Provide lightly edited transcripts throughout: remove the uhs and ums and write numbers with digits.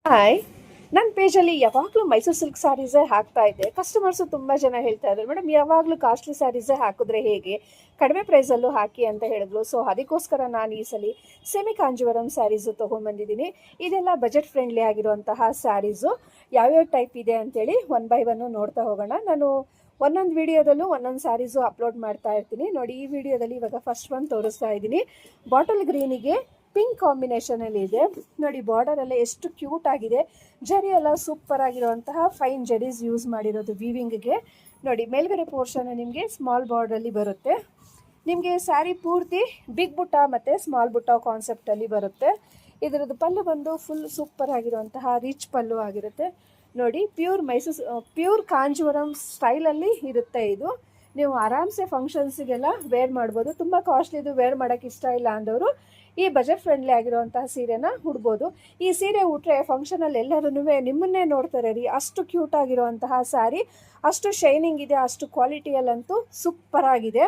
Hi, ನನ್ನ ಪೇಜಲ್ಲಿ ಯಾವಾಗಲೂ Mysuru silk ಸ್ಯಾರೀಸೇ ಹಾಕ್ತಾ ಇದ್ದೆ. ಕಸ್ಟಮರ್ಸು ತುಂಬ ಜನ ಹೇಳ್ತಾ ಇದ್ದಾರೆ, ಮೇಡಮ್ ಯಾವಾಗಲೂ ಕಾಸ್ಟ್ಲಿ ಸ್ಯಾರೀಸೇ ಹಾಕಿದ್ರೆ ಹೇಗೆ, ಕಡಿಮೆ ಪ್ರೈಸಲ್ಲೂ ಹಾಕಿ ಅಂತ ಹೇಳಿದ್ರು. ಸೊ ಅದಕ್ಕೋಸ್ಕರ ನಾನು ಈ ಸಲ ಸೆಮಿ ಕಾಂಜೀವರಂ ಸ್ಯಾರೀಸು ತೊಗೊಂಬಂದಿದ್ದೀನಿ. ಇದೆಲ್ಲ ಬಜೆಟ್ ಫ್ರೆಂಡ್ಲಿ ಆಗಿರುವಂತಹ ಸ್ಯಾರೀಸು. ಯಾವ್ಯಾವ ಟೈಪ್ ಇದೆ ಅಂತೇಳಿ ಒನ್ ಬೈ ಒನ್ನು ನೋಡ್ತಾ ಹೋಗೋಣ. ನಾನು ಒಂದೊಂದು ವಿಡಿಯೋದಲ್ಲೂ ಒಂದೊಂದು ಸ್ಯಾರೀಸು ಅಪ್ಲೋಡ್ ಮಾಡ್ತಾ ಇರ್ತೀನಿ. ನೋಡಿ, ಈ ವಿಡಿಯೋದಲ್ಲಿ ಇವಾಗ ಫಸ್ಟ್ ಒನ್ ತೋರಿಸ್ತಾ ಇದ್ದೀನಿ. ಬಾಟಲ್ ಗ್ರೀನಿಗೆ ಪಿಂಕ್ ಕಾಂಬಿನೇಷನಲ್ಲಿ ಇದೆ. ನೋಡಿ, ಬಾರ್ಡರ್ ಎಲ್ಲ ಎಷ್ಟು ಕ್ಯೂಟ್ ಆಗಿದೆ. ಜರಿ ಎಲ್ಲ ಸೂಪರ್ ಆಗಿರುವಂತಹ ಫೈನ್ ಜರೀಸ್ ಯೂಸ್ ಮಾಡಿರೋದು ವೀವಿಂಗ್ಗೆ. ನೋಡಿ, ಮೇಲ್ಗಡೆ ಪೋರ್ಷನ್ ನಿಮಗೆ ಸ್ಮಾಲ್ ಬಾರ್ಡರಲ್ಲಿ ಬರುತ್ತೆ. ನಿಮಗೆ ಸ್ಯಾರಿ ಪೂರ್ತಿ ಬಿಗ್ ಬುಟ್ಟ ಮತ್ತು ಸ್ಮಾಲ್ ಬುಟ್ಟ ಕಾನ್ಸೆಪ್ಟಲ್ಲಿ ಬರುತ್ತೆ. ಇದರದ್ದು ಪಲ್ಲು ಬಂದು ಫುಲ್ ಸೂಪರ್ ಆಗಿರುವಂತಹ ರಿಚ್ ಪಲ್ಲು ಆಗಿರುತ್ತೆ. ನೋಡಿ, ಪ್ಯೂರ್ ಕಾಂಜೀವರಂ ಸ್ಟೈಲಲ್ಲಿ ಇರುತ್ತೆ ಇದು. ನೀವು ಆರಾಮ್ಸೆ ಫಂಕ್ಷನ್ಸಿಗೆಲ್ಲ ವೇರ್ ಮಾಡ್ಬೋದು. ತುಂಬ ಕಾಸ್ಟ್ಲಿದು ವೇರ್ ಮಾಡೋಕ್ಕೆ ಇಷ್ಟ ಇಲ್ಲ ಅಂದವರು ಈ ಬಜೆಟ್ ಫ್ರೆಂಡ್ಲಿ ಆಗಿರುವಂತಹ ಸೀರೆನ ಉಡ್ಬೋದು. ಈ ಸೀರೆ ಉಟ್ರೆ ಫಂಕ್ಷನಲ್ಲಿ ಎಲ್ಲರೂ ನಿಮ್ಮನ್ನೇ ನೋಡ್ತಾರೆ ರೀ, ಅಷ್ಟು ಕ್ಯೂಟ್ ಆಗಿರುವಂತಹ ಸ್ಯಾರಿ, ಅಷ್ಟು ಶೈನಿಂಗ್ ಇದೆ, ಅಷ್ಟು ಕ್ವಾಲಿಟಿಯಲ್ಲಂತೂ ಸೂಪರ್ ಆಗಿದೆ.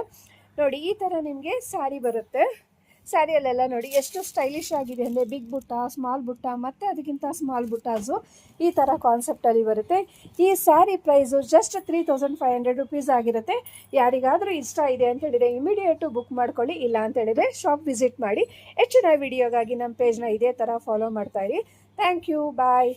ನೋಡಿ, ಈ ಥರ ನಿಮಗೆ ಸ್ಯಾರಿ ಬರುತ್ತೆ. ಸ್ಯಾರಿಯಲ್ಲೆಲ್ಲ ನೋಡಿ ಎಷ್ಟು ಸ್ಟೈಲಿಶ್ ಆಗಿದೆ ಅಂದರೆ ಬಿಗ್ ಬುಟ್ಟ, ಸ್ಮಾಲ್ ಬುಟ್ಟ ಮತ್ತು ಅದಕ್ಕಿಂತ ಸ್ಮಾಲ್ ಬುಟ್ಟಾಸು ಈ ಥರ ಕಾನ್ಸೆಪ್ಟಲ್ಲಿ ಬರುತ್ತೆ. ಈ ಸ್ಯಾರಿ ಪ್ರೈಸು ಜಸ್ಟ್ 3500 ರುಪೀಸ್ ಆಗಿರುತ್ತೆ. ಯಾರಿಗಾದರೂ ಇಷ್ಟ ಇದೆ ಅಂತ ಹೇಳಿದರೆ ಇಮಿಡಿಯೇಟು ಬುಕ್ ಮಾಡ್ಕೊಳ್ಳಿ. ಇಲ್ಲ ಅಂತ ಹೇಳಿದರೆ ಶಾಪ್ ವಿಸಿಟ್ ಮಾಡಿ. ಹೆಚ್ಚಿನ ವಿಡಿಯೋಗಾಗಿ ನಮ್ಮ ಪೇಜ್ನ ಇದೇ ಥರ ಫಾಲೋ ಮಾಡ್ತಾಯಿರಿ. Thank you, bye.